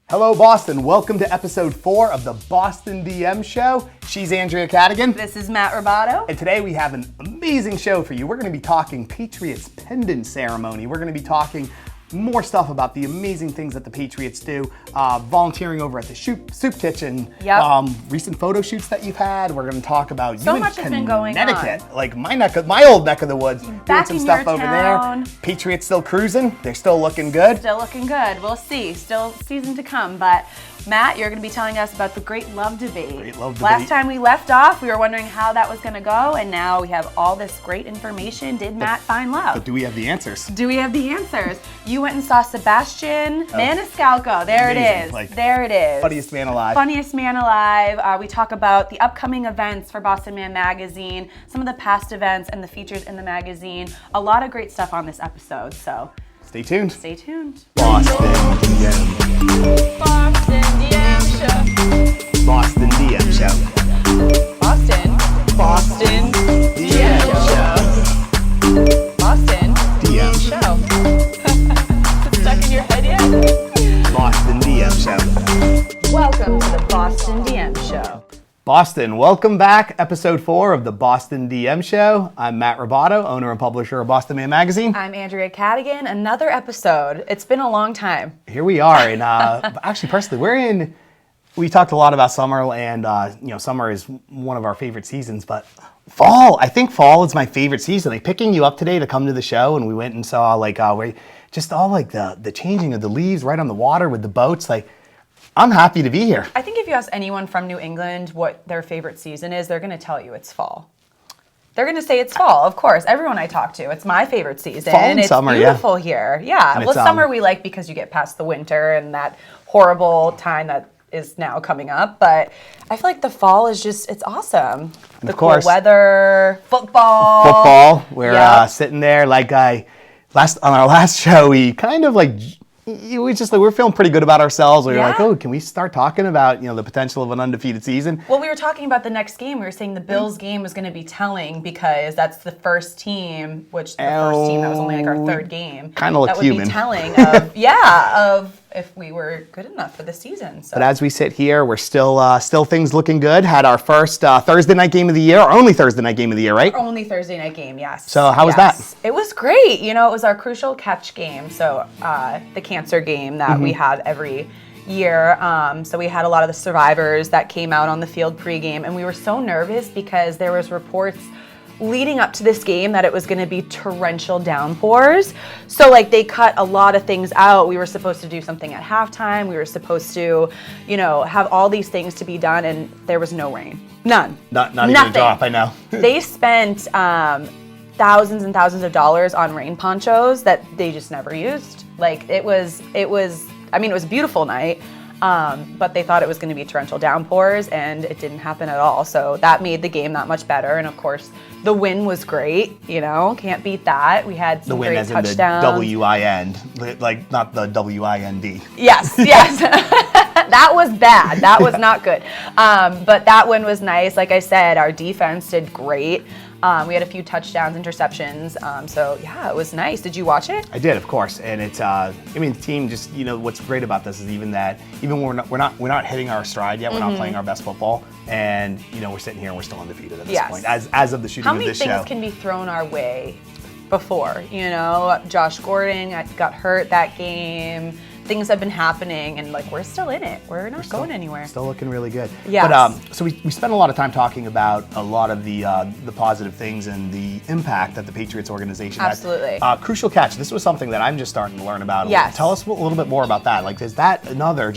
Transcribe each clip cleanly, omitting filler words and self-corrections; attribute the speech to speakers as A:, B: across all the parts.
A: Hello, Boston. Welcome to episode 4 of the Boston DM Show. She's Drea Cadigan.
B: This is Matt Ribaudo.
A: And today we have an amazing show for you. We're going to be talking Patriots pendant ceremony. We're going to be talking more stuff about the amazing things that the Patriots do, volunteering over at the soup kitchen, recent photo shoots that you've had. We're going to talk about
B: so
A: you
B: much
A: in
B: has been going
A: Connecticut,
B: on.
A: Like my old neck of the woods,
B: Back
A: doing some
B: in
A: stuff
B: your
A: over
B: town.
A: there. Patriots still cruising. They're still looking good.
B: Still looking good. We'll see. Still season to come. But Matt, you're going to be telling us about the Great Love Debate.
A: Great Love Debate.
B: Last time we left off, we were wondering how that was going to go, and now we have all this great information. Did Matt find love?
A: But do we have the answers?
B: Do we have the answers? You went and saw Sebastian Maniscalco. There
A: Amazing.
B: it is. There it is.
A: Funniest man alive.
B: Funniest man alive. We talk about the upcoming events for Boston Man Magazine, some of the past events and the features in the magazine. A lot of great stuff on this episode, so
A: stay tuned.
B: stay tuned.
A: Boston DM.
B: Boston DM Show.
A: Boston DM Show.
B: Boston DM Show. Boston
A: DM
B: Show. Stuck in your head yet?
A: Boston DM Show.
B: Welcome to the Boston DM Show.
A: Boston, welcome back. Episode 4 of the Boston DM Show. I'm Matt Ribaudo, owner and publisher of Boston Man Magazine.
B: I'm Drea Cadigan. Another episode. It's been a long time.
A: Here we are, and actually, personally, we talked a lot about summer, and summer is one of our favorite seasons, but fall, I think fall is my favorite season. Like picking you up today to come to the show, and we went and saw just all the changing of the leaves right on the water with the boats. Like, I'm happy to be here.
B: I think if you ask anyone from New England what their favorite season is, they're going to tell you it's fall. They're going to say it's fall, of course. Everyone I talk to, it's my favorite season.
A: Fall and summer,
B: it's beautiful here. Yeah.
A: And
B: well, summer we like because you get past the winter and that horrible time that is now coming up. But I feel like the fall is it's awesome.
A: And
B: the cool weather, football.
A: Football. We're sitting there on our last show, we kind of we're feeling pretty good about ourselves. We were like, oh, can we start talking about the potential of an undefeated season?
B: Well, we were talking about the next game. We were saying the Bills game was going to be telling because that's the first team, that was only our third game.
A: Kind of looked human.
B: That would be telling of if we were good enough for the season. So.
A: But as we sit here, we're still things looking good. Had our first Thursday night game of the year, our only Thursday night game of the year, right?
B: Our only Thursday night game, yes.
A: So how was that?
B: It was great. It was our crucial catch game. So the cancer game that we had every year. So we had a lot of the survivors that came out on the field pregame, and we were so nervous because there was reports leading up to this game that it was going to be torrential downpours. So they cut a lot of things out. We were supposed to do something at halftime. We were supposed to, have all these things to be done, and there was no rain. None.
A: Not even a drop, I know. They
B: spent thousands and thousands of dollars on rain ponchos that they just never used. It was a beautiful night. But they thought it was going to be torrential downpours, and it didn't happen at all. So that made the game that much better. And of course, the win was great. Can't beat that. We had some great touchdowns. The win as in the
A: W-I-N, not the W-I-N-D.
B: Yes. That was bad. That was not good. But that win was nice. Like I said, our defense did great. We had a few touchdowns, interceptions. It was nice. Did you watch it?
A: I did, of course. And it's, the team just, what's great about this is even when we're not hitting our stride yet, we're not playing our best football, and we're sitting here and we're still undefeated at this point. As of the shooting of this show.
B: How many things can be thrown our way before? Josh Gordon got hurt that game. Things have been happening, and we're still in it. We're not going anywhere.
A: Still looking really good.
B: Yes.
A: But so we spent a lot of time talking about a lot of the positive things and the impact that the Patriots organization had.
B: Absolutely.
A: Crucial catch. This was something that I'm just starting to learn about.
B: Yes.
A: Tell us a little bit more about that. Is that another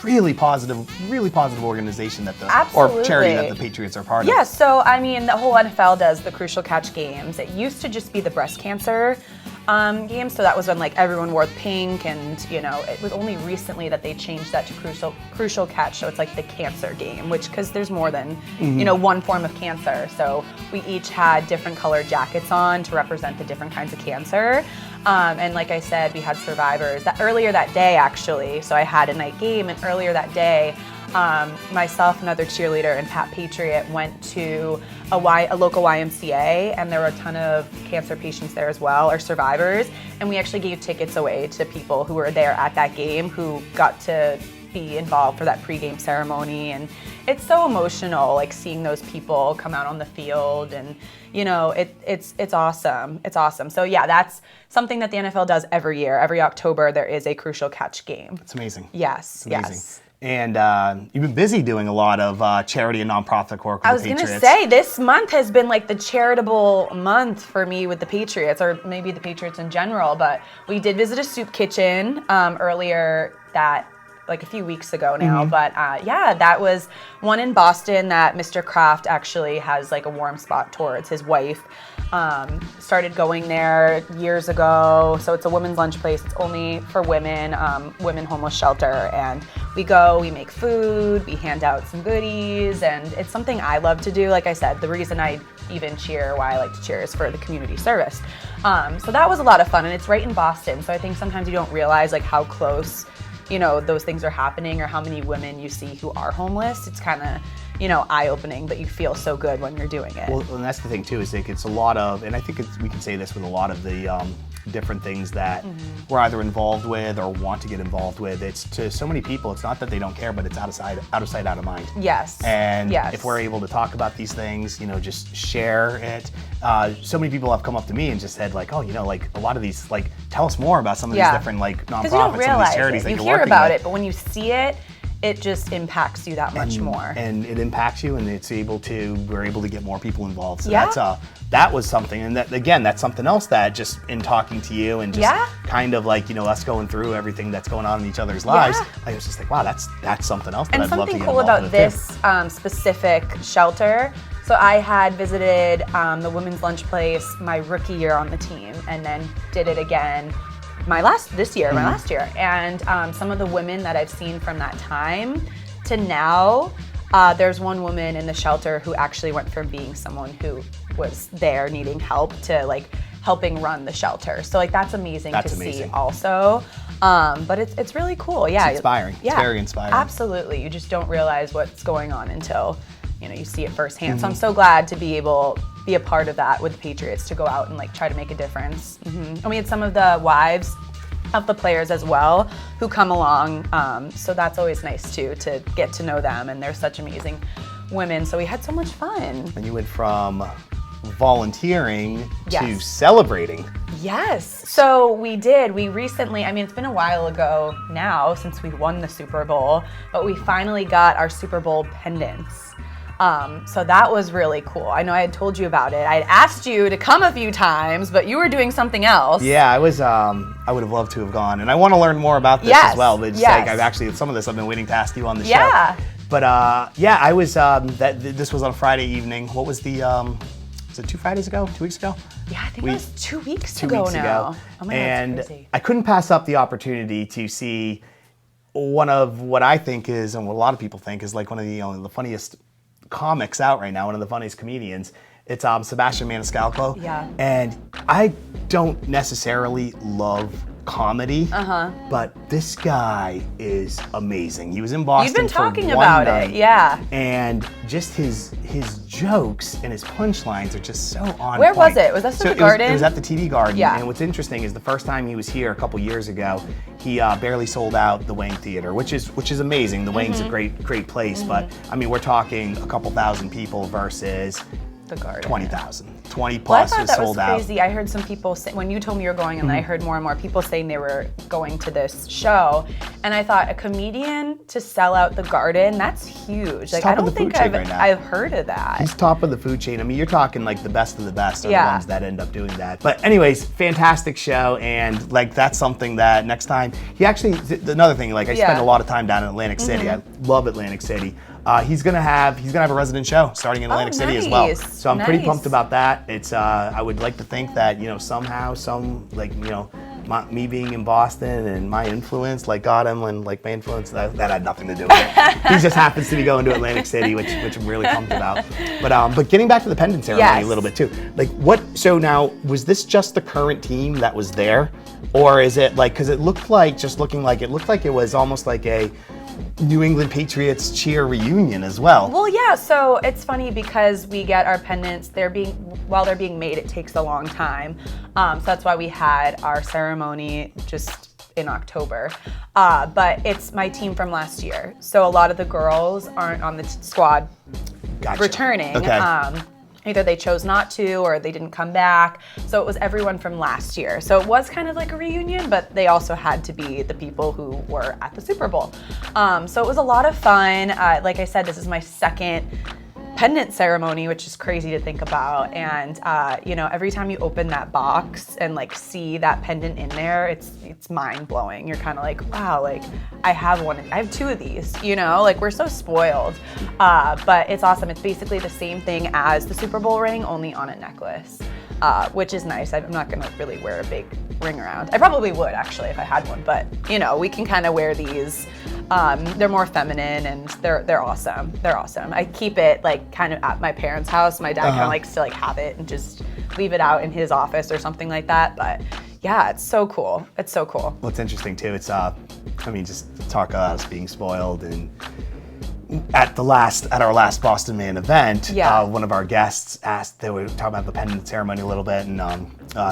A: really positive organization or charity that the Patriots are part of?
B: Yeah. So the whole NFL does the Crucial Catch games. It used to just be the breast cancer game. So that was when everyone wore pink, and it was only recently that they changed that to crucial catch. So it's the cancer game, because there's more than one form of cancer. So we each had different colored jackets on to represent the different kinds of cancer. And like I said, we had survivors earlier that day, actually. So I had a night game, and earlier that day, myself, another cheerleader, and Pat Patriot went to a local YMCA, and there were a ton of cancer patients there as well, or survivors, and we actually gave tickets away to people who were there at that game who got to be involved for that pregame ceremony, and it's so emotional, like seeing those people come out on the field, and it's awesome. It's awesome. So yeah, that's something that the NFL does every year. Every October there is a Crucial Catch game.
A: It's amazing.
B: Yes,
A: It's amazing.
B: yes.
A: And you've been busy doing a lot of charity and nonprofit work with the
B: I was
A: Patriots.
B: going to say, this month has been like the charitable month for me with the Patriots, or maybe the Patriots in general, but we did visit a soup kitchen earlier like a few weeks ago now. But yeah, that was one in Boston that Mr. Kraft actually has like a warm spot towards. His wife started going there years ago. So it's a women's lunch place. It's only for women, women homeless shelter. And we go, we make food, we hand out some goodies, and it's something I love to do. Like I said, the reason I even cheer, why I like to cheer, is for the community service. So that was a lot of fun, and it's right in Boston. So I think sometimes you don't realize like how close those things are happening, or how many women you see who are homeless. It's kind of, eye-opening, but you feel so good when you're doing it.
A: Well, and that's the thing too, is like it's a lot of, and I think we can say this with a lot of the different things that we're either involved with or want to get involved with. It's to so many people, it's not that they don't care, but it's out of sight, out of mind.
B: Yes.
A: And
B: yes.
A: if we're able to talk about these things, just share it. So many people have come up to me and just said like, oh, like a lot of these, like, tell us more about some of these different like nonprofits, some of these charities that you're working with.
B: You hear about it, but when you see it, it just impacts you that much more.
A: And it impacts you, and we're able to get more people involved. So
B: yeah.
A: that was something, and that's something else that just in talking to you and just kind of like, us going through everything that's going on in each other's lives, I was just like, wow, that's something else that I'd love to get involved with.
B: And something cool about this specific shelter, so I had visited the women's lunch place my rookie year on the team, and then did it again my last year. And some of the women that I've seen from that time to now, there's one woman in the shelter who actually went from being someone who was there needing help to like helping run the shelter. So like that's amazing to see also. But it's really cool. Yeah.
A: It's inspiring.
B: Yeah,
A: it's very inspiring.
B: Absolutely. You just don't realize what's going on until you see it firsthand. So I'm so glad to be a part of that with the Patriots, to go out and like try to make a difference. And we had some of the wives of the players as well who come along. So that's always nice too, to get to know them, and they're such amazing women. So we had so much fun.
A: And you went from volunteering to celebrating.
B: Yes. So we did. We recently, it's been a while ago now since we won the Super Bowl, but we finally got our Super Bowl pendants. So that was really cool. I know I had told you about it. I had asked you to come a few times, but you were doing something else.
A: Yeah, I was. I would have loved to have gone, and I want to learn more about this as well. But like, I've actually, some of this I've been waiting to ask you on the show. But I was. This was on a Friday evening. What was the? Was it 2 Fridays ago? 2 weeks ago?
B: Yeah, I think it was 2 weeks ago now. Oh my God,
A: and
B: that's crazy.
A: I couldn't pass up the opportunity to see one of what I think is, and what a lot of people think is, like one of the funniest comics out right now, one of the funniest comedians. It's Sebastian Maniscalco.
B: Yeah.
A: And I don't necessarily love comedy, but this guy is amazing. He was in Boston.
B: You've been
A: for
B: talking
A: one
B: about
A: night,
B: it, yeah.
A: And just his jokes and his punchlines are just so on
B: Where
A: point.
B: was it? Was that
A: So
B: the Garden?
A: It was at the TD Garden.
B: Yeah.
A: And what's interesting is the first time he was here a couple years ago, he barely sold out the Wang Theater, which is amazing. The Wang's a great place, but we're talking a couple thousand people versus
B: the Garden.
A: 20,000. 20 plus
B: I thought that
A: sold
B: was
A: out.
B: crazy. I heard some people say, when you told me you were going, and then I heard more and more people saying they were going to this show, and I thought, a comedian to sell out the Garden, that's huge. Like, I don't think I've heard of that.
A: He's top of the food chain. You're talking like the best of the best are the ones that end up doing that. But anyways, fantastic show, and like that's something that next time, he actually, another thing, like I spend a lot of time down in Atlantic City. I love Atlantic City. He's gonna have a resident show starting in Atlantic City as well. So I'm pretty pumped about that. It's I would like to think that somehow me being in Boston and my influence got him, and like my influence that had nothing to do with it. He just happens to be going to Atlantic City, which I'm really pumped about. But getting back to the pendant ceremony a little bit too. Like so now, was this just the current team that was there, or is it like, because it looked like it was almost like a New England Patriots cheer reunion as well.
B: Well, yeah, so it's funny because we get our pendants, while they're being made, it takes a long time. So that's why we had our ceremony just in October. But it's my team from last year. So a lot of the girls aren't on the squad returning.
A: Okay.
B: Either they chose not to or they didn't come back. So it was everyone from last year. So it was kind of like a reunion, but they also had to be the people who were at the Super Bowl. So it was a lot of fun. Like I said, this is my second pendant ceremony, which is crazy to think about. And every time you open that box and like see that pendant in there, it's mind blowing. You're kind of like, wow, like I have two of these, like we're so spoiled. But it's awesome. It's basically the same thing as the Super Bowl ring, only on a necklace, which is nice. I'm not gonna really wear a big ring around. I probably would actually if I had one, but we can kind of wear these. They're more feminine and they're awesome. They're awesome. I keep it like kind of at my parents' house. My dad kind of likes to like have it and just leave it out in his office or something like that. But yeah, it's so cool. It's so cool.
A: Well, it's interesting too. It's just talk about us being spoiled, and at our last Boston Man event, one of our guests asked, they were talking about the pendant ceremony a little bit, and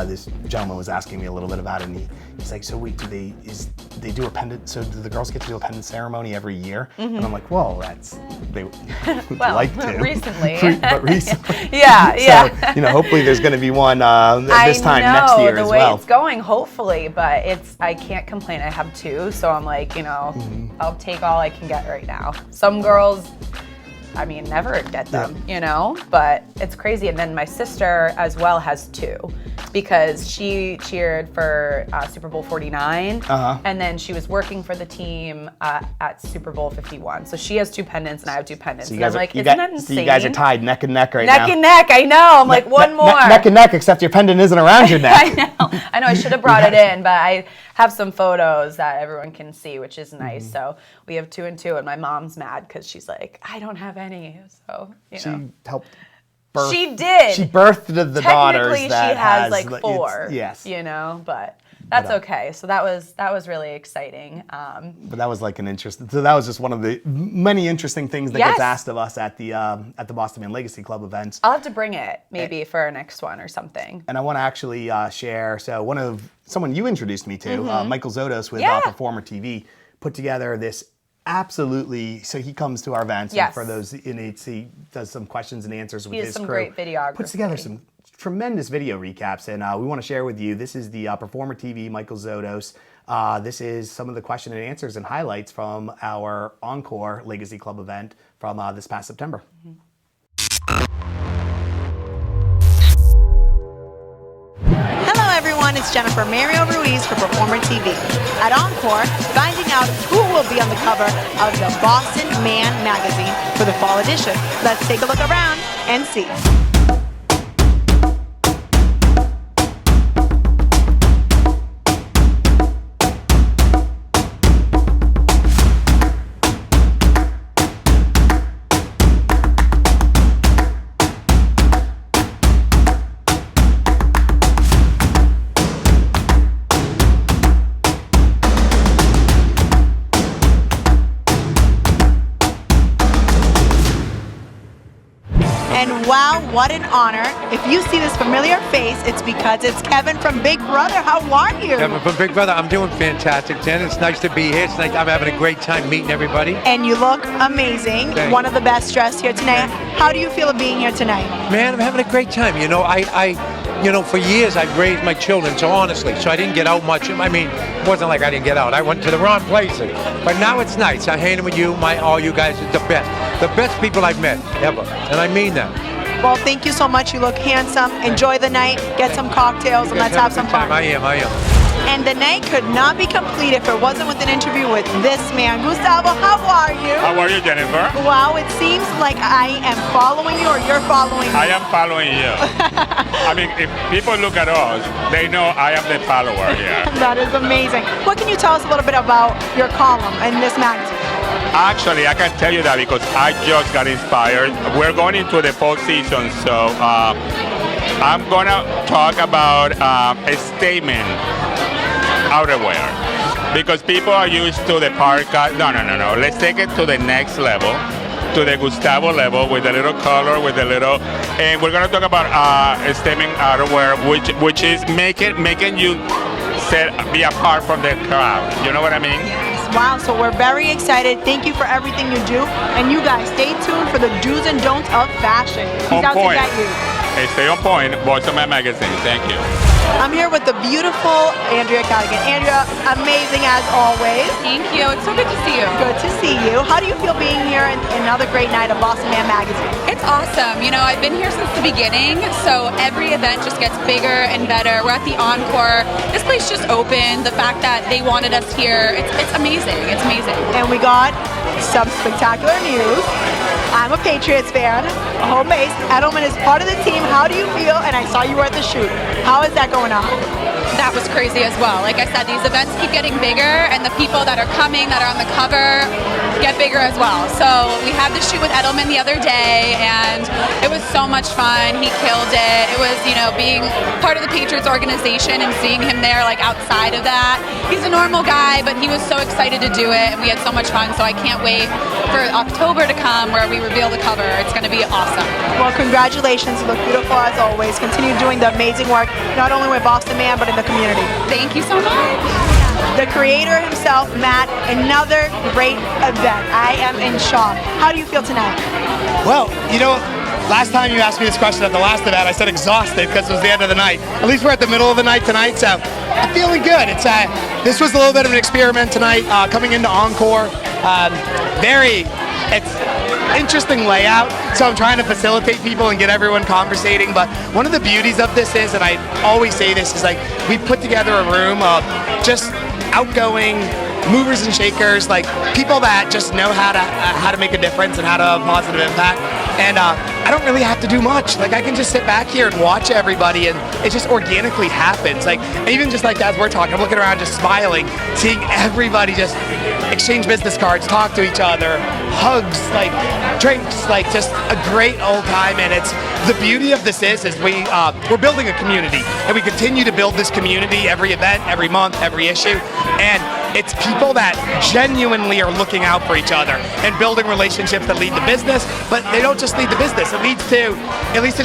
A: this gentleman was asking me a little bit about it, and he's like, so wait, they do a pendant, so do the girls get to do a pendant ceremony every year? Mm-hmm. And I'm like, well, they would like to.
B: Recently.
A: But recently.
B: Yeah.
A: So, hopefully there's going to be one this time next year as well.
B: I know, the way it's going, hopefully, but I can't complain. I have two, so I'm like, I'll take all I can get right now. Some girls, never get them, but it's crazy. And then my sister as well has two, because she cheered for Super Bowl 49, and then she was working for the team at Super Bowl 51. So she has two pendants and I have two pendants.
A: So
B: and I'm like, isn't that insane?
A: So you guys are tied neck and neck right now.
B: Neck and neck, I know. I'm like, one more.
A: Neck and neck, except your pendant isn't around your neck.
B: I know. I should have brought it in, but I have some photos that everyone can see, which is nice. So we have 2 and 2, and my mom's mad because she's like, I don't have any. So
A: She helped birth.
B: She did.
A: She birthed the daughters.
B: Technically, she has like 4.
A: Yes.
B: But that's okay. So that was really exciting.
A: But that was like an interesting. So that was just one of the many interesting things that gets asked of us at the Boston Man Legacy Club events.
B: I'll have to bring it maybe for our next one or something.
A: And I want to actually share. So someone you introduced me to, Michael Zotos with Performer TV, put together this. Absolutely. So he comes to our events, and for those he does some questions and answers with his crew. He has some great videography. Puts together some tremendous video recaps, and we want to share with you. This is the Performer TV, Michael Zotos. This is some of the question and answers and highlights from our Encore Legacy Club event from this past September. Mm-hmm.
C: It's Jennifer Mario Ruiz for Performer TV. At Encore, finding out who will be on the cover of the Boston Man magazine for the fall edition. Let's take a look around and see. And wow, what an honor. If you see this familiar face, it's because it's Kevin from Big Brother. How are you?
D: Kevin from Big Brother. I'm doing fantastic, Jen. It's nice to be here. I'm having a great time meeting everybody.
C: And you look amazing.
D: Thanks.
C: One of the best dressed here tonight. How do you feel of being here tonight?
D: Man, I'm having a great time. For years I've raised my children, so I didn't get out much. It wasn't like I didn't get out. I went to the wrong places. But now it's nice. I'm hanging with you. All you guys are the best. The best people I've met ever. And I mean that.
C: Well, thank you so much. You look handsome. Enjoy the night. Get some cocktails and let's have some fun.
D: I am.
C: And the night could not be complete if it wasn't with an interview with this man. Gustavo, how are you?
E: How are you, Jennifer?
C: Wow, it seems like I am following you or you're following me.
E: I am following you. If people look at us, they know I am the follower here.
C: That is amazing. What can you tell us a little bit about your column in this magazine?
E: Actually, I can tell you that because I just got inspired. We're going into the fall season, so I'm going to talk about a statement outerwear. Because people are used to the parka. No. Let's take it to the next level, to the Gustavo level with a little color, and we're going to talk about a statement outerwear, which is making you be apart from the crowd. You know what I mean?
C: Wow, so we're very excited. Thank you for everything you do. And you guys, stay tuned for the do's and don'ts of fashion. He's
E: On
C: out
E: point.
C: to get you.
E: Hey, stay on point. Boston Man Magazine. Thank you.
C: I'm here with the beautiful Andrea Cadigan. Andrea, amazing as always.
F: Thank you. It's so good to see you.
C: Good to see you. How do you feel being here in another great night of Boston Man Magazine?
F: It's awesome. You know, I've been here since the beginning, so every event just gets bigger and better. We're at the Encore. This place just opened. The fact that they wanted us here, it's amazing. It's amazing.
C: And we got some spectacular news. I'm a Patriots fan, home base. Edelman is part of the team. How do you feel? And I saw you were at the shoot. How is that going on?
F: That was crazy as well. Like I said, these events keep getting bigger, and the people that are coming, that are on the cover, get bigger as well. So we had the shoot with Edelman the other day, and it was so much fun. He killed it. It was, you know, being part of the Patriots organization and seeing him there, like outside of that. He's a normal guy, but he was so excited to do it, and we had so much fun. So I can't wait for October to come, where we reveal the cover. It's going to be awesome.
C: Well, congratulations. You look beautiful as always. Continue doing the amazing work, not only with Boston Man, but in the community.
F: Thank you so much.
C: The creator himself, Matt, another great event. I am in shock. How do you feel tonight?
A: Well, you know, last time you asked me this question at the last event, I said exhausted because it was the end of the night. At least we're at the middle of the night tonight, so I'm feeling good. It's this was a little bit of an experiment tonight, coming into Encore. It's interesting layout, so I'm trying to facilitate people and get everyone conversating. But one of the beauties of this is, and I always say this, is like we put together a room of just outgoing movers and shakers, like people that just know how to make a difference and how to have a positive impact. And I don't really have to do much. Like I can just sit back here and watch everybody, and it just organically happens. Like even just like as we're talking, I'm looking around just smiling, seeing everybody just exchange business cards, talk to each other, hugs, like drinks, like just a great old time. And it's the beauty of this is we're building a community, and we continue to build this community every event, every month, every issue. And it's people that genuinely are looking out for each other and building relationships that lead to business, but they don't just lead to business. It leads to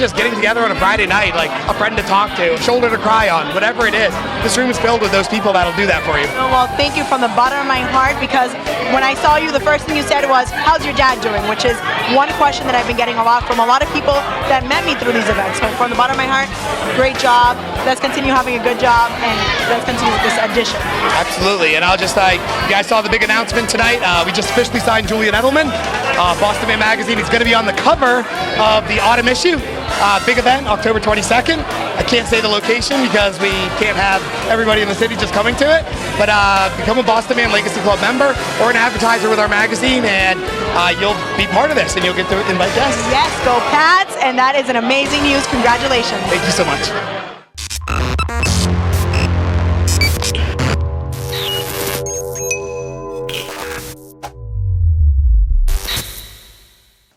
A: just getting together on a Friday night, like a friend to talk to, a shoulder to cry on, whatever it is. This room is filled with those people that'll do that for you.
C: Well, thank you from the bottom of my heart, because when I saw you, the first thing you said was, how's your dad doing? Which is one question that I've been getting a lot from a lot of people that met me through these events. So from the bottom of my heart, great job. Let's continue having a good job, and let's continue with this edition.
A: Absolutely, and I'll just you guys saw the big announcement tonight. We just officially signed Julian Edelman. Boston Man Magazine is going to be on the cover of the autumn issue. Big event, October 22nd. I can't say the location because we can't have everybody in the city just coming to it. But become a Boston Man Legacy Club member or an advertiser with our magazine, and you'll be part of this, and you'll get to invite guests.
C: Yes, go Pats, and that is an amazing news. Congratulations.
A: Thank you so much.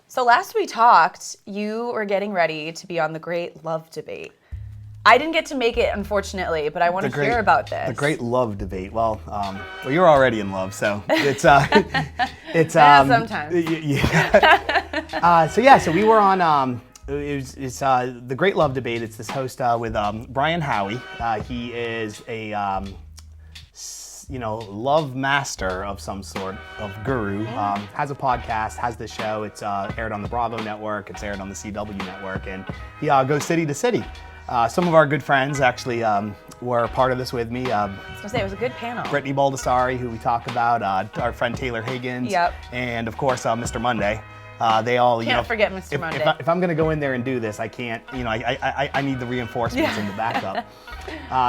B: So last we talked, you were getting ready to be on the Great Love Debate. I didn't get to make it, unfortunately, but I want to hear about this.
A: The Great Love Debate. Well, you're already in love, so it's
B: sometimes.
A: So we were on. It's the Great Love Debate. It's this host with Brian Howie. He is a love master of some sort of guru. Has a podcast, has this show. It's aired on the Bravo network. It's aired on the CW network, and he goes city to city. Some of our good friends actually were part of this with me.
B: I was gonna say, it was a good panel.
A: Brittany Baldessari, who we talk about, our friend Taylor Higgins,
B: Yep.
A: and of course Mr. Monday. They all,
B: Can't forget Mr. Monday.
A: If I'm going to go in there and do this, I can't. I need the reinforcements and the backup.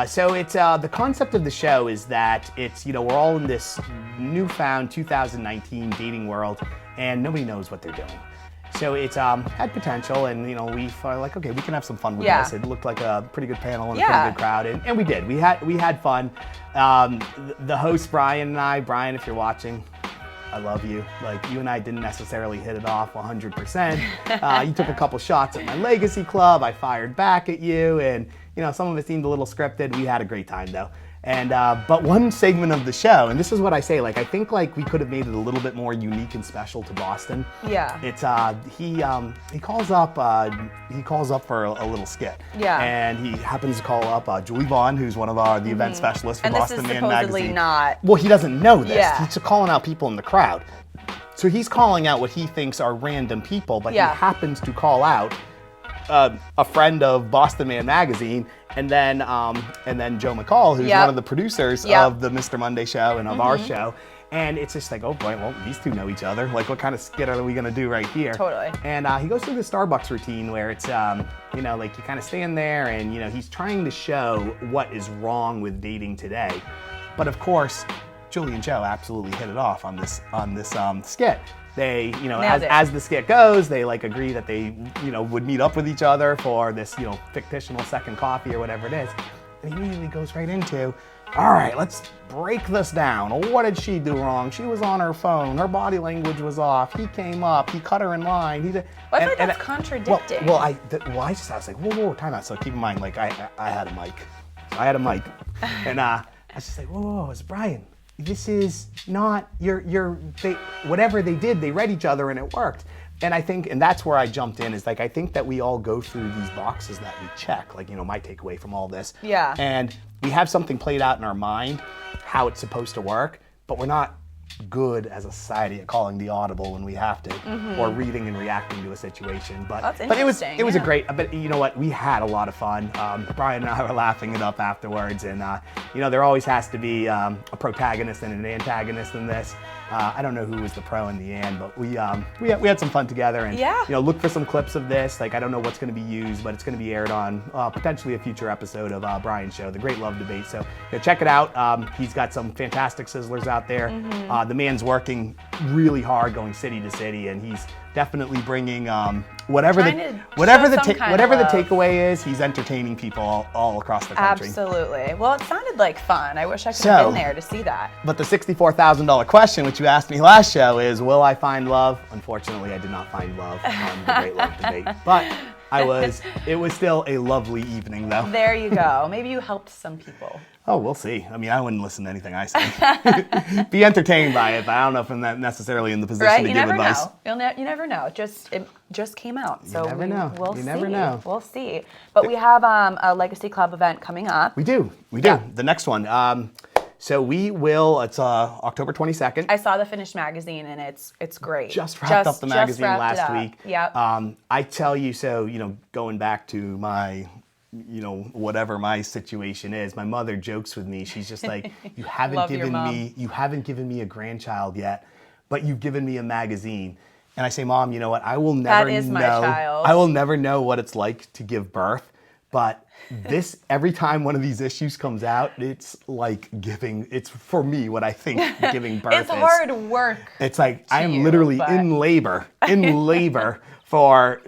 A: So it's the concept of the show is that it's we're all in this newfound 2019 dating world, and nobody knows what they're doing. So it's had potential, and we felt like, okay, we can have some fun with this. It looked like a pretty good panel and a pretty good crowd, and we did. We had fun. The host Brian, if you're watching, I love you. Like, you and I didn't necessarily hit it off 100%. You took a couple shots at my Legacy Club. I fired back at you, and some of it seemed a little scripted. We had a great time though. And but one segment of the show, and this is what I say, like I think like we could have made it a little bit more unique and special to Boston.
B: Yeah.
A: It's he calls up for a little skit.
B: Yeah.
A: And he happens to call up Julie Vaughn, who's one of the event specialists for
B: And this
A: Boston
B: is
A: Man
B: supposedly
A: magazine.
B: not.
A: Well, he doesn't know this.
B: Yeah.
A: He's calling out people in the crowd. So he's calling out what he thinks are random people, but
B: Yeah.
A: he happens to call out a friend of Boston Man magazine, and then Joe McCall, who's
B: Yep.
A: one of the producers
B: Yep.
A: of the Mr. Monday show and of our show. And it's just like, oh boy, well, these two know each other. Like, what kind of skit are we gonna do right here?
B: Totally.
A: And he goes through the Starbucks routine where it's, like you kind of stand there and, he's trying to show what is wrong with dating today. But of course, Julie and Joe absolutely hit it off on this skit. They,
B: Nailed it.
A: as the skit goes, they like agree that they, would meet up with each other for this, fictional second coffee or whatever it is. And he immediately goes right into, all right, let's break this down. What did she do wrong? She was on her phone. Her body language was off. He came up. He cut her in line.
B: Well, I feel like that's contradicting.
A: I was like, whoa, time out. So keep in mind, like I had a mic. And I was just like, whoa, it's Brian. This is not whatever they did, they read each other and it worked. And I think, and that's where I jumped in, is like, I think that we all go through these boxes that we check, like, my takeaway from all this.
B: Yeah.
A: And we have something played out in our mind, how it's supposed to work, but we're not good as a society at calling the audible when we have to, or reading and reacting to a situation. But
B: That's
A: it was
B: interesting,
A: a great. But you know what? We had a lot of fun. Brian and I were laughing it up afterwards, and there always has to be a protagonist and an antagonist in this. I don't know who was the pro in the end, but we had some fun together, and
B: Yeah.
A: look for some clips of this. Like, I don't know what's going to be used, but it's going to be aired on potentially a future episode of Brian's show, The Great Love Debate. So check it out. He's got some fantastic sizzlers out there. The man's working really hard, going city to city, and he's definitely bringing whatever the takeaway is. He's entertaining people all across the country.
B: Absolutely. Well, it sounded like fun. I wish I could have been there to see that.
A: But the $64,000 question, which you asked me last show, is will I find love? Unfortunately, I did not find love on The Great Love Debate. But it was still a lovely evening, though.
B: There you go. Maybe you helped some people.
A: Oh, we'll see. I mean, I wouldn't listen to anything I say. Be entertained by it, but I don't know if I'm not necessarily in the position to give advice.
B: You never know. It just came out, so
A: never know.
B: We'll
A: You
B: see.
A: never know.
B: We'll see. But we have a Legacy Club event coming up.
A: We do.
B: Yeah.
A: The next one. So we will. It's October 22nd.
B: I saw the finished magazine, and it's great.
A: Just wrapped up the magazine last week.
B: Yep.
A: I tell you, so going back to my, whatever my situation is, my mother jokes with me. She's just like, you haven't given me a grandchild yet, but you've given me a magazine. And I say, Mom, you know what? I will never
B: That is my child.
A: I will never know what it's like to give birth, but every time one of these issues comes out, it's like it's for me what I think giving birth is.
B: It's hard work.
A: It's like I am literally in labor for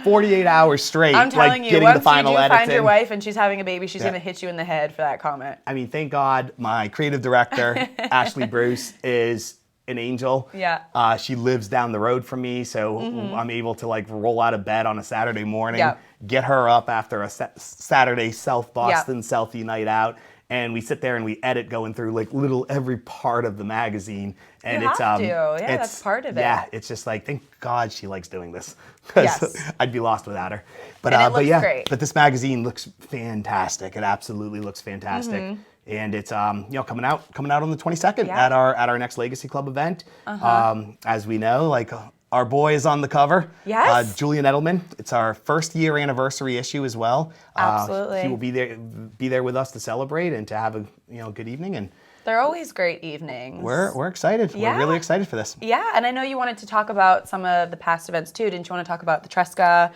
A: 48 hours straight.
B: I'm telling
A: like
B: you,
A: getting
B: once
A: the final
B: you do
A: edits
B: find your
A: in.
B: wife and she's having a baby, she's gonna hit you in the head for that comment.
A: I mean, thank God my creative director, Ashley Bruce, is an angel.
B: Yeah.
A: She lives down the road from me, so I'm able to like roll out of bed on a Saturday morning, get her up after a Saturday South Boston selfie night out, and we sit there and we edit going through like every part of the magazine. And
B: You
A: it's
B: have to. Yeah, that's part of it.
A: Yeah, it's just like, thank God she likes doing this, because I'd be lost without her. But
B: And it looks great.
A: But this magazine looks fantastic. It absolutely looks fantastic. And it's coming out on the 22nd at our next Legacy Club event. As we know, like our boy is on the cover.
B: Yes.
A: Julian Edelman. It's our first year anniversary issue as well.
B: Absolutely.
A: He will be there with us to celebrate and to have a good evening. And
B: they're always great evenings.
A: we're excited.
B: Yeah.
A: We're really excited for this.
B: Yeah, and I know you wanted to talk about some of the past events too. Didn't you want to talk about the Tresca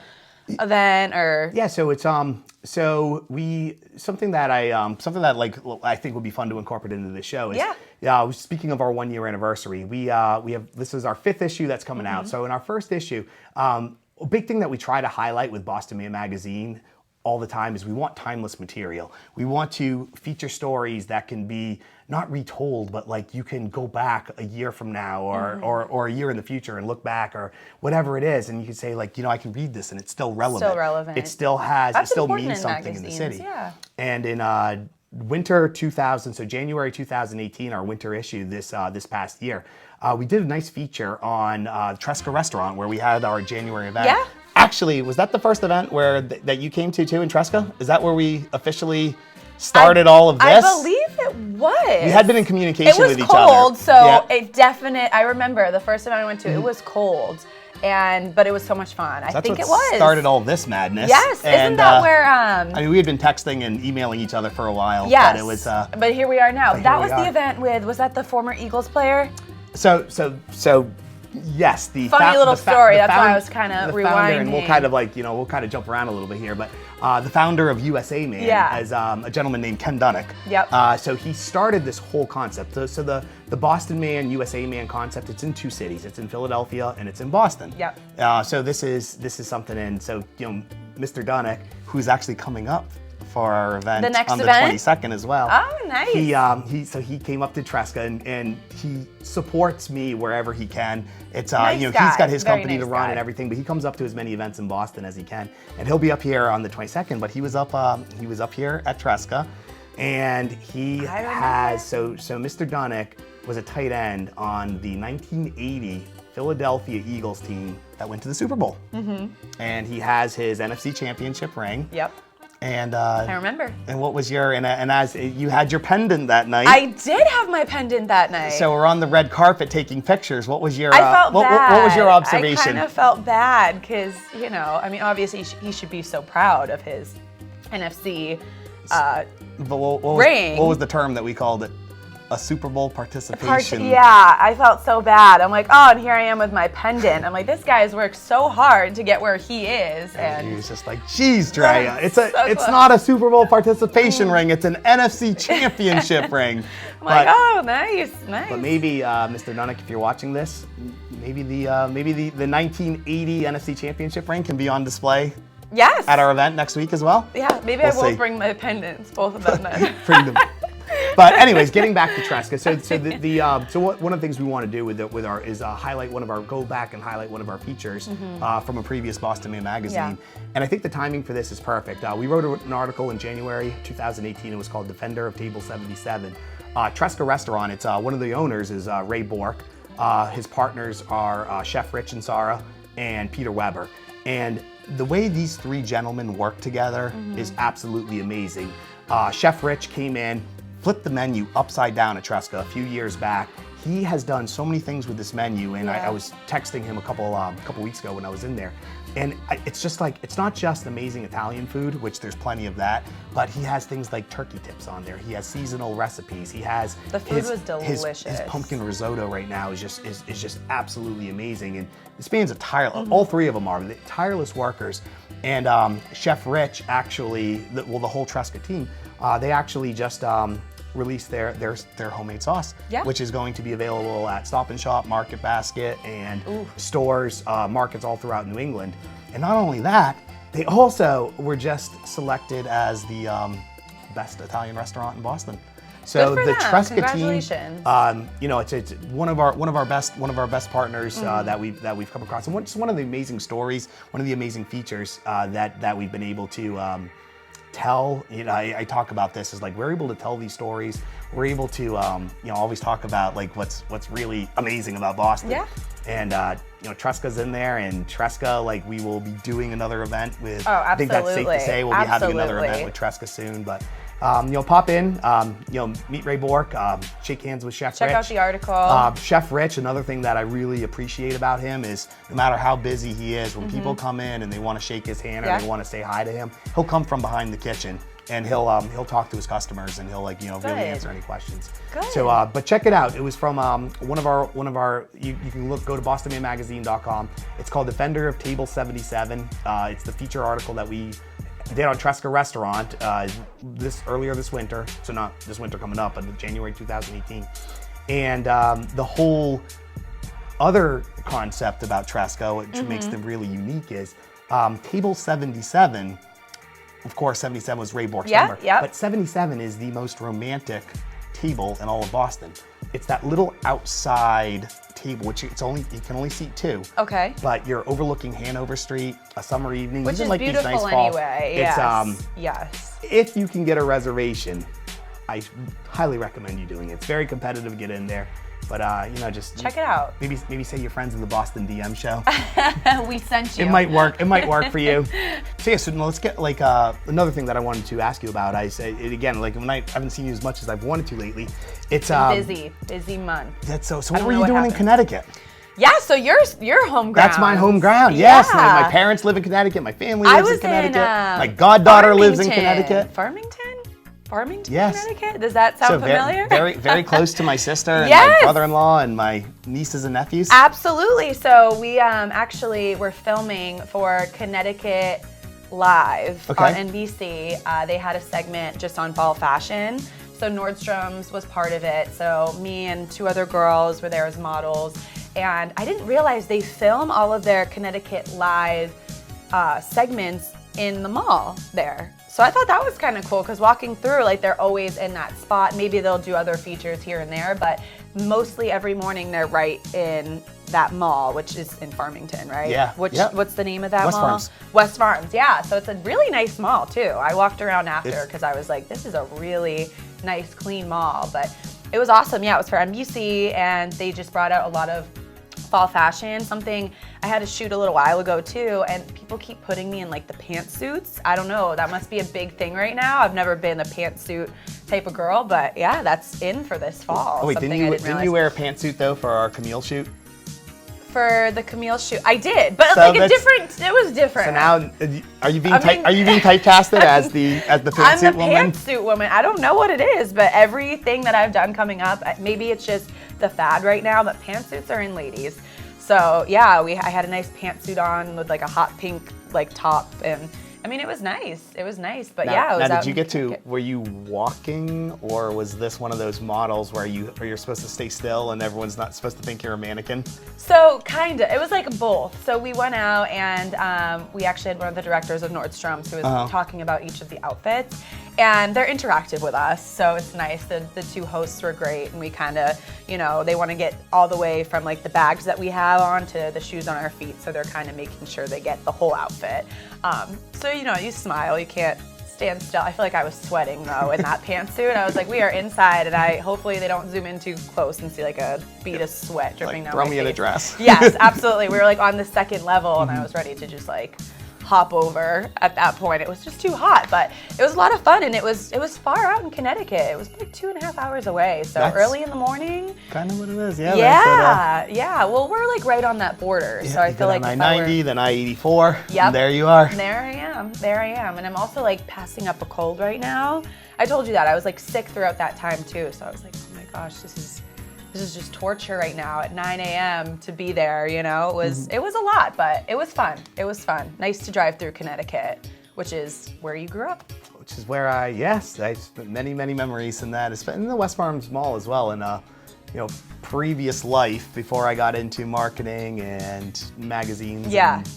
B: event or?
A: Yeah, so it's something that I think would be fun to incorporate into the show is speaking of our 1 year anniversary, we have this is our 5th issue that's coming out. So in our first issue, a big thing that we try to highlight with Boston Man Magazine all the time is we want timeless material. We want to feature stories that can be not retold, but like you can go back a year from now or a year in the future and look back or whatever it is, and you can say like, I can read this and it's still relevant.
B: Still relevant.
A: It still
B: That's
A: means
B: important in
A: something in the
B: magazines,
A: city.
B: yeah.
A: And in winter 2000, so January 2018, our winter issue this past year, we did a nice feature on Tresca Restaurant where we had our January event.
B: Yeah.
A: Actually, was that the first event where that you came to too in Tresca? Is that where we officially started all of this?
B: I believe it was.
A: We had been in communication with each other.
B: It was cold, so
A: Yep.
B: I remember the first time I went to, it was cold. But it was so much fun. I think it was.
A: Started all this madness.
B: Yes, isn't that where?
A: I mean, we had been texting and emailing each other for a while.
B: Yes,
A: but it was.
B: But here we are now. That was
A: we
B: the
A: are.
B: event with. Was that the former Eagles player?
A: So yes, the
B: Funny little story, that's why I was kinda
A: the founder, and we'll
B: rewinding.
A: we'll kind of jump around a little bit here, but the founder of USA Man
B: Yeah.
A: is a gentleman named Ken Dunnick.
B: Yep.
A: So he started this whole concept. So the Boston Man, USA Man concept, it's in two cities. It's in Philadelphia and it's in Boston.
B: Yep.
A: So this is something, and so Mr. Dunnick, who's actually coming up for our event
B: The next
A: on the
B: event?
A: 22nd as well.
B: Oh, nice.
A: He came up to Tresca and he supports me wherever he can. It's
B: Nice
A: he's
B: guy.
A: got his
B: Very
A: company to
B: nice
A: run
B: guy.
A: and everything, but he comes up to as many events in Boston as he can, and he'll be up here on the 22nd. But he was up here at Tresca, and he has so Mr. Dunnick was a tight end on the 1980 Philadelphia Eagles team that went to the Super Bowl, and he has his NFC Championship ring.
B: Yep.
A: And
B: I remember.
A: And what was your and as you had your pendant that night?
B: I did have my pendant that night.
A: So we're on the red carpet taking pictures. What was your
B: I felt bad.
A: what was your observation?
B: I kind of felt bad because I mean, obviously he should be so proud of his NFC
A: But
B: ring.
A: what was the term that we called it? A Super Bowl participation.
B: Yeah, I felt so bad. I'm like, oh, and here I am with my pendant. I'm like, this guy's worked so hard to get where he is,
A: And he
B: and
A: was just like, geez, Drea, it's
B: close.
A: not a Super Bowl participation ring, it's an NFC championship ring.
B: I'm like, oh, nice.
A: But maybe, Mr. Dunnick, if you're watching this, maybe the 1980 NFC championship ring can be on display
B: Yes.
A: at our event next week as well.
B: Yeah, maybe
A: We'll
B: I will
A: see.
B: bring my pendants, both of them then.
A: Bring them. But anyways, getting back to Tresca. So one of the things we want to do with our is go back and highlight one of our features from a previous Boston Man magazine.
B: Yeah.
A: And I think the timing for this is perfect. We wrote an article in January 2018. It was called "Defender of Table 77." Tresca Restaurant. It's one of the owners is Ray Bork. His partners are Chef Rich and Sarah and Peter Weber. And the way these three gentlemen work together is absolutely amazing. Chef Rich came in, flipped the menu upside down at Tresca a few years back. He has done so many things with this menu, and I was texting him a couple weeks ago when I was in there. And it's just like, it's not just amazing Italian food, which there's plenty of that, but he has things like turkey tips on there. He has seasonal recipes. He has
B: The food was delicious.
A: His pumpkin risotto right now is just absolutely amazing. And this man's all three of them are tireless workers. And Chef Rich actually, the whole Tresca team, they actually just released their homemade sauce, which is going to be available at Stop and Shop, Market Basket, and stores, markets all throughout New England. And not only that, they also were just selected as the best Italian restaurant in Boston. So
B: Good for
A: the
B: them.
A: Tresca
B: Congratulations.
A: team, it's one of our best partners that we've come across, and just one of the amazing stories, one of the amazing features that we've been able to tell. I talk about this is like we're able to tell these stories. We're able to always talk about like what's really amazing about Boston.
B: Yeah.
A: And Tresca's in there, and Tresca, like, we will be doing another event with.
B: Oh,
A: I think that's safe to
B: absolutely.
A: say we'll be having another event with Tresca soon, but. Pop in, meet Ray Bork, shake hands with Chef Rich.
B: Check out the article.
A: Chef Rich, another thing that I really appreciate about him is no matter how busy he is, when people come in and they want to shake his hand or they want to say hi to him, he'll come from behind the kitchen and he'll talk to his customers and he'll really answer any questions.
B: Good.
A: So, but check it out. It was from one of our. You can go to BostonManMagazine.com. It's called Defender of Table 77. It's the feature article that we did on Tresca Restaurant earlier this winter, so not this winter coming up, but January 2018. And the whole other concept about Tresca, which makes them really unique, is Table 77. Of course, 77 was Ray Bork's number, but 77 is the most romantic table in all of Boston. It's that little outside table, which you can only seat two.
B: Okay.
A: But you're overlooking Hanover Street, a summer evening,
B: Which
A: even
B: is
A: like these
B: beautiful
A: nice fall.
B: anyway.
A: It's
B: Yes.
A: if you can get a reservation, I highly recommend you doing it. It's very competitive. Get in there. But just
B: check it out.
A: Maybe say you're friends in the Boston DM show.
B: We sent you.
A: It might work. It might work for you. So let's get like another thing that I wanted to ask you about. I say it again, like when I haven't seen you as much as I've wanted to lately. It's
B: busy month.
A: That's so. What were you doing in Connecticut?
B: Yeah, so your home ground.
A: That's my home ground. Yes, my parents live in Connecticut. My family lives in Connecticut. My goddaughter lives in Connecticut.
B: Farmington,
A: yes.
B: Connecticut? Does that sound familiar?
A: Very close to my sister and
B: yes.
A: my brother-in-law and my nieces and nephews.
B: Absolutely. So we actually were filming for Connecticut Live on NBC. They had a segment just on fall fashion. So Nordstrom's was part of it. So me and 2 other girls were there as models. And I didn't realize they film all of their Connecticut Live segments in the mall there. So I thought that was kind of cool because walking through, like they're always in that spot. Maybe they'll do other features here and there, but mostly every morning they're right in that mall, which is in Farmington, right?
A: Yeah.
B: What's the name of that
A: West
B: mall?
A: Farms.
B: West Farms, yeah. So it's a really nice mall too. I walked around after because I was like, this is a really nice, clean mall. But it was awesome. Yeah, it was for NBC, and they just brought out a lot of fall fashion, something I had to shoot a little while ago too, and people keep putting me in like the pantsuits. I don't know, that must be a big thing right now. I've never been a pantsuit type of girl, but yeah, that's in for this fall.
A: Oh, wait, didn't you wear a pantsuit though for our Camille shoot?
B: For the Camille shoot, I did, but
A: so
B: like it was different.
A: So now, are you being typecasted as the pantsuit woman?
B: I'm the pantsuit woman. I don't know what it is, but everything that I've done coming up, maybe it's just the fad right now, but pantsuits are in, ladies. So yeah, I had a nice pantsuit on with like a hot pink like top, and I mean it was nice. It was nice, but yeah. It was
A: now, did you get to? Were you walking, or was this one of those models where you're supposed to stay still and everyone's not supposed to think you're a mannequin?
B: So kinda, it was like both. So we went out and we actually had one of the directors of Nordstrom's who was talking about each of the outfits, and they're interactive with us, so it's nice. The 2 hosts were great, and we kind of, they want to get all the way from like the bags that we have on to the shoes on our feet, so they're kind of making sure they get the whole outfit. So you smile, you can't stand still. I feel like I was sweating though in that pantsuit. I was like, we are inside, and hopefully they don't zoom in too close and see like a bead of sweat dripping down my face.
A: Throw me in a dress.
B: Yes, absolutely. We were like on the 2nd level, and I was ready to just like hop over at that point. It was just too hot, but it was a lot of fun, and it was far out in Connecticut. It was like 2.5 hours away, so that's early in the morning.
A: Kind of what it is, yeah.
B: Yeah. Well, we're like right on that border, so I feel like
A: on I-90, then I-84.
B: Yep.
A: And there you are.
B: There I am, and I'm also like passing up a cold right now. I told you that I was like sick throughout that time too, so I was like, oh my gosh, this is just torture right now at 9 a.m. to be there, It was a lot, but it was fun. It was fun. Nice to drive through Connecticut, which is where you grew up.
A: Which is where I spent many memories in that. I spent in the West Farms Mall as well, in previous life before I got into marketing and magazines and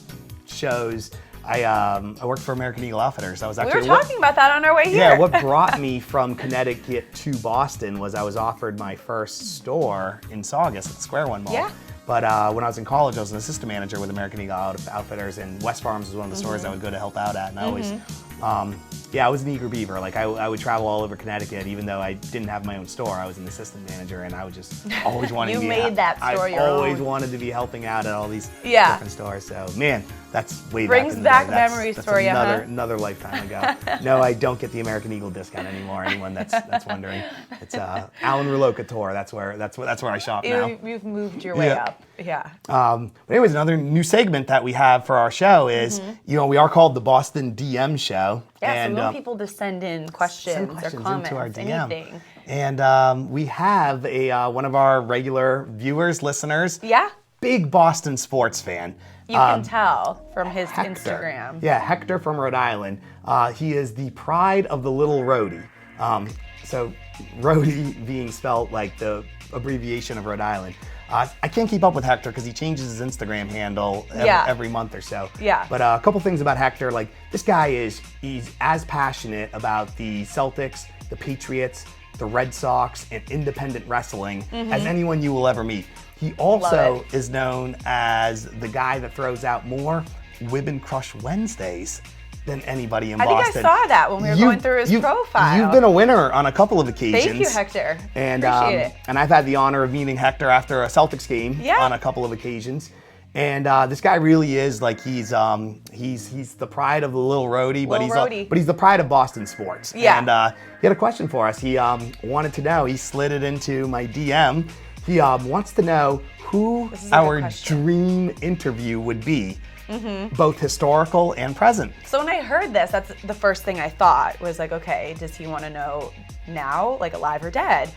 A: shows. I worked for American Eagle Outfitters. We
B: were talking about that on our way here.
A: Yeah, what brought me from Connecticut to Boston was I was offered my first store in Saugus at the Square One Mall.
B: Yeah.
A: But when I was in college, I was an assistant manager with American Eagle Outfitters, and West Farms was one of the stores I would go to help out at. And I always, I was an eager beaver. Like I would travel all over Connecticut, even though I didn't have my own store. I was an assistant manager, and I would just always wanted to be.
B: You made that store your own.
A: I always wanted to be helping out at all these different stores. So man, that's way
B: brings
A: back in the day.
B: memories for you,
A: another lifetime ago. No, I don't get the American Eagle discount anymore. Anyone that's wondering, it's Alan Rouleau-Couture. That's where I shop now.
B: You've moved your way up. Yeah.
A: But anyways, another new segment that we have for our show is, we are called the Boston DM Show.
B: Yeah, and so we want people to send in questions or comments,
A: into our DM.
B: anything.
A: And we have one of our regular viewers, listeners.
B: Yeah.
A: Big Boston sports fan.
B: You can tell from his
A: Hector.
B: Instagram.
A: Yeah, Hector from Rhode Island. He is the pride of the little roadie. So roadie being spelled like the abbreviation of Rhode Island. I can't keep up with Hector because he changes his Instagram handle every month or so.
B: Yeah.
A: But a couple things about Hector, like this guy he's as passionate about the Celtics, the Patriots, the Red Sox, and independent wrestling as anyone you will ever meet. He also is known as the guy that throws out more Women Crush Wednesdays than anybody in
B: I
A: Boston.
B: think I saw that when we were going through his profile.
A: You've been a winner on a couple of occasions.
B: Thank you, Hector.
A: And
B: Appreciate it.
A: and I've had the honor of meeting Hector after a Celtics game
B: Yeah.
A: on a couple of occasions. And this guy really is like he's the pride of the little roadie, but he's the pride of Boston sports.
B: Yeah.
A: And he had a question for us. He wanted to know. He slid it into my DM. He wants to know who
B: This is a good
A: our
B: question.
A: dream interview would be, both historical and present.
B: So when I heard this, that's the first thing I thought was like, okay, does he want to know now, like alive or dead?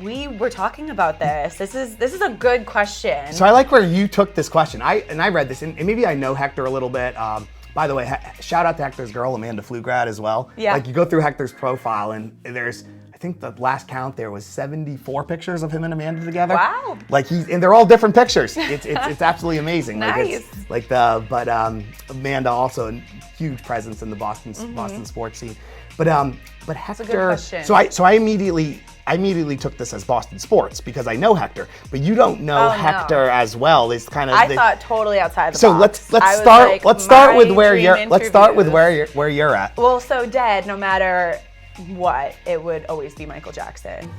B: We were talking about this. This is a good question.
A: So I like where you took this question. I read this, and maybe I know Hector a little bit. By the way, shout out to Hector's girl, Amanda Flugrad, as well.
B: Yeah.
A: Like you go through Hector's profile, and there's, I think the last count there was 74 pictures of him and Amanda together.
B: Wow.
A: Like and they're all different pictures. It's absolutely amazing.
B: Nice.
A: But Amanda also a huge presence in the Boston sports scene. But Hector.
B: a good question.
A: So I immediately took this as Boston sports because I know Hector, but you don't know Hector as well. It's kind of
B: I thought totally outside the
A: so
B: box.
A: let's
B: I was
A: start
B: like,
A: with
B: my
A: where you're
B: dream
A: let's start with
B: interviews.
A: where you're at.
B: Well, so dead, no matter what, it would always be Michael Jackson.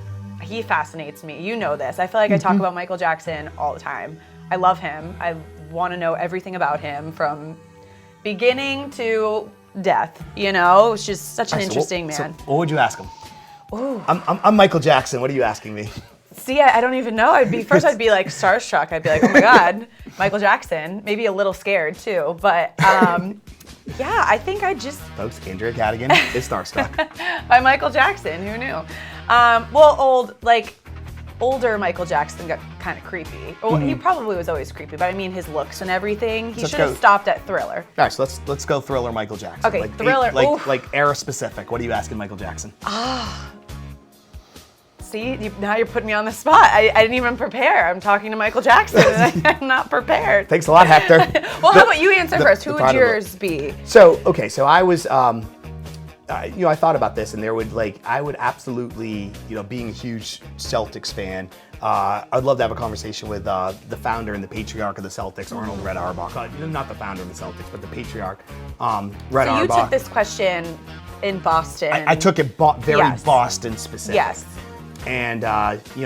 B: He fascinates me. You know this. I feel like I talk about Michael Jackson all the time. I love him. I want to know everything about him from beginning to death. You know, it's just such an interesting man.
A: So what would you ask him? Ooh. I'm Michael Jackson. What are you asking me?
B: See, I don't even know. I'd be like starstruck. I'd be like, oh my God, Michael Jackson. Maybe a little scared too, but yeah, I think I just
A: Folks, Andrea Cadigan is starstruck.
B: by Michael Jackson. Who knew? Older Michael Jackson got kind of creepy. Well, he probably was always creepy, but I mean his looks and everything. He should have stopped at Thriller.
A: All right, so let's go Thriller Michael Jackson.
B: Okay, Thriller.
A: Like era specific. What are you asking Michael Jackson?
B: See, now you're putting me on the spot. I didn't even prepare. I'm talking to Michael Jackson, and I'm not prepared.
A: Thanks a lot, Hector.
B: Well, how about you answer first? Who would yours be?
A: So I was, I thought about this, and I would absolutely, being a huge Celtics fan, I'd love to have a conversation with the founder and the patriarch of the Celtics, Arnold Red Auerbach. Not the founder of the Celtics, but the patriarch, Red Auerbach.
B: So you took this question in Boston.
A: I took it very
B: Yes.
A: Boston specific.
B: Yes.
A: And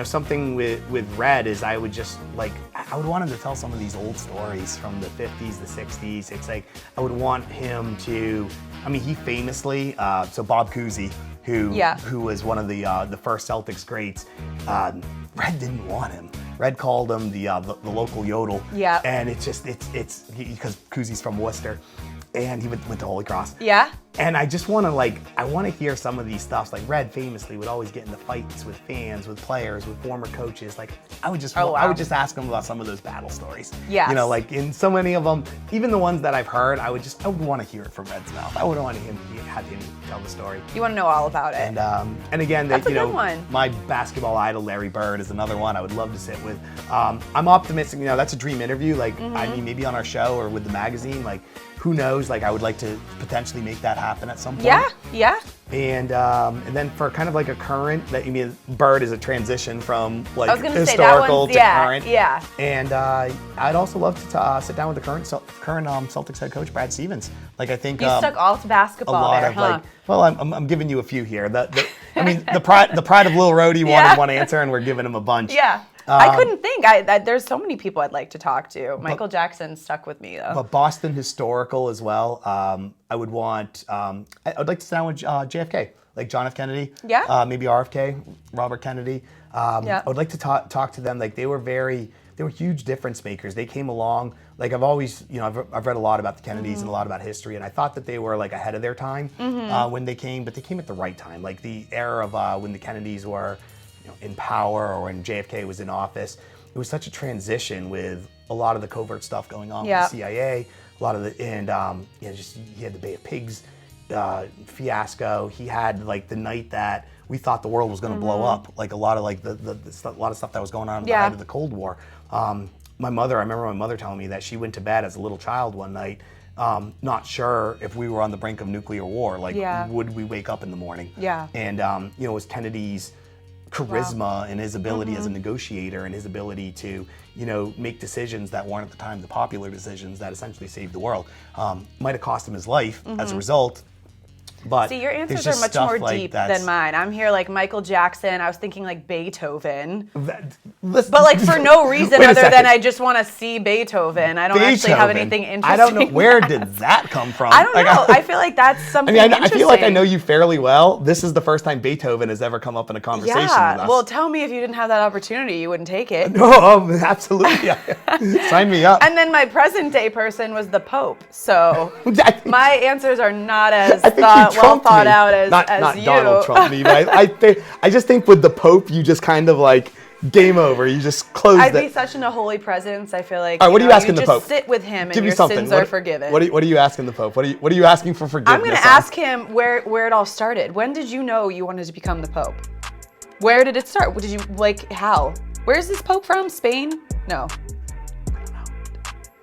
A: something with Red is I would want him to tell some of these old stories from the 50s, the 60s. It's like I would want him to. I mean, he famously, so Bob Cousy, who was one of the first Celtics greats, Red didn't want him. Red called him the local yodel.
B: Yeah.
A: And it's because Cousy's from Worcester, and he went to Holy Cross.
B: Yeah.
A: And I just want to hear some of these stuffs. Like Red famously would always get into fights with fans, with players, with former coaches. Like I would just ask him about some of those battle stories.
B: Yes.
A: Like in so many of them, even the ones that I've heard, I would want to hear it from Red's mouth. I would want to have him tell the story.
B: You want to know all about it.
A: And again,
B: That's a good one.
A: my basketball idol Larry Bird is another one I would love to sit with. I'm optimistic. That's a dream interview. Like I mean, maybe on our show or with the magazine. Like who knows? Like I would like to potentially make that happen at some point.
B: Yeah.
A: And then for kind of like a current, Bird is a transition from like
B: I was gonna
A: historical
B: say that
A: to
B: one's,
A: current.
B: Yeah.
A: And I'd also love to sit down with the current Celtics head coach Brad Stevens. Like I think
B: You stuck all to basketball
A: a lot
B: there,
A: of
B: huh?
A: I'm giving you a few here. The pride of Lil Rhodey wanted one answer, and we're giving him a bunch.
B: Yeah. I couldn't think. There's so many people I'd like to talk to. Michael Jackson stuck with me though.
A: But Boston historical as well. I would want. I'd like to sit down with JFK, like John F. Kennedy.
B: Yeah.
A: Maybe RFK, Robert Kennedy.
B: Yeah.
A: I would like to talk to them. Like they were huge difference makers. They came along. Like I've always, I've read a lot about the Kennedys and a lot about history, and I thought that they were like ahead of their time when they came, but they came at the right time. Like the era of when the Kennedys were in power or when JFK was in office. It was such a transition with a lot of the covert stuff going on with the CIA, a lot of he had the Bay of Pigs fiasco. He had like the night that we thought the world was going to blow up, like a lot of like a lot of stuff that was going on at the height of the Cold War. I remember my mother telling me that she went to bed as a little child one night, not sure if we were on the brink of nuclear war. Like, would we wake up in the morning?
B: Yeah.
A: And it was Kennedy's charisma and his ability as a negotiator and his ability to, make decisions that weren't at the time the popular decisions that essentially saved the world. Might have cost him his life as a result. But
B: see, your
A: there's
B: answers
A: just
B: are much
A: stuff
B: more
A: like
B: deep
A: that's-
B: than mine. I'm here like Michael Jackson. I was thinking like Beethoven.
A: Listen-
B: But like for no reason
A: Wait a
B: other
A: second.
B: than I just want to see Beethoven. I don't actually have
A: Beethoven.
B: anything interesting.
A: I don't know. Where did that come from?
B: I don't know. I feel like that's something
A: I
B: interesting.
A: feel like I know you fairly well. This is the first time Beethoven has ever come up in a conversation with
B: Yeah.
A: us.
B: Well, tell me if you didn't have that opportunity, you wouldn't take it.
A: No, absolutely. Sign me up.
B: And then my present day person was the Pope. So
A: I think-
B: my answers are not as
A: I think you
B: well
A: trumped
B: thought
A: me.
B: out as
A: not
B: you.
A: Donald Trump me, but I just think with the Pope, you just kind of like game over. You just closed
B: I'd be
A: it.
B: such in a holy presence. I feel like
A: All right, what are you asking the
B: just
A: Pope?
B: sit with him and
A: Give me
B: your
A: something.
B: sins are forgiven.
A: What are you asking the Pope? What are you asking for forgiveness?
B: I'm going to
A: on?
B: ask him where it all started. When did you know you wanted to become the Pope? Where did it start? Did you how? Where's this Pope from? Spain? No.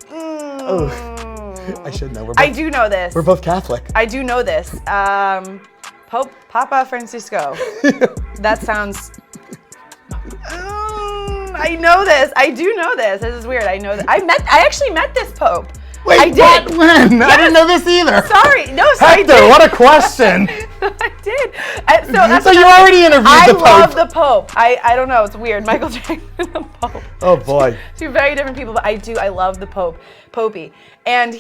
A: Oh, I should know.
B: I do know this.
A: We're both Catholic.
B: I do know this. Pope Papa Francisco. That sounds. I know this. I do know this. This is weird. I know that. I actually met this Pope.
A: Wait,
B: I did.
A: what? When? I didn't know this either.
B: Sorry. No, so I
A: Hector,
B: did.
A: what a question.
B: I did. And that's
A: So you
B: what
A: already interviewed
B: I
A: the Pope.
B: love the Pope. I don't know. It's weird. Michael Jackson and the Pope.
A: Oh boy.
B: Two very different people, but I love the Popey. And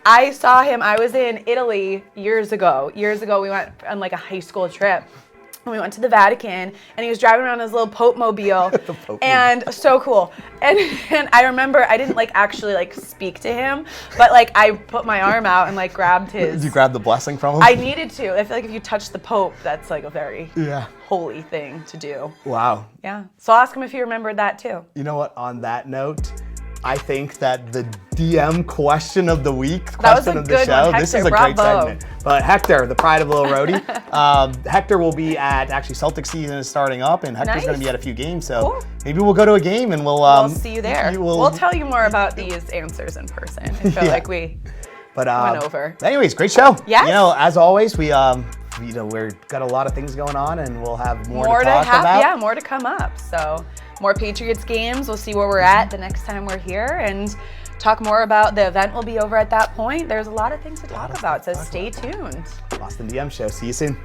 B: I saw him, I was in Italy years ago. We went on like a high school trip. And we went to the Vatican, and he was driving around his little Pope mobile, and so cool. And I remember I didn't actually speak to him, but I put my arm out and grabbed his.
A: Did you grab the blessing from him?
B: I needed to. I feel like if you touch the Pope, that's a very
A: Yeah.
B: holy thing to do.
A: Wow.
B: Yeah. So I'll ask him if he remembered that too.
A: You know what? On that note, I think that the DM question of the week,
B: That was
A: question
B: a
A: of the
B: good
A: show,
B: one,
A: this
B: Hector.
A: is a great
B: Bravo.
A: segment. But Hector, the pride of Little Rhodey, Hector will be at, actually Celtics season is starting up, and Hector's
B: Nice.
A: going to be at a few games, so
B: Cool.
A: maybe we'll go to a game and we'll
B: We'll see you there.
A: you will-
B: We'll tell you more about these answers in person. I feel
A: Yeah.
B: like we
A: but,
B: went over.
A: Anyways, great show.
B: Yes.
A: As always, we've got a lot of things going on, and we'll have more to talk about.
B: Yeah, more to come up. So more Patriots games. We'll see where we're at the next time we're here and talk more about the event. Will be over at that point. There's a lot of things to talk about, so stay tuned.
A: Boston DM Show. See you soon.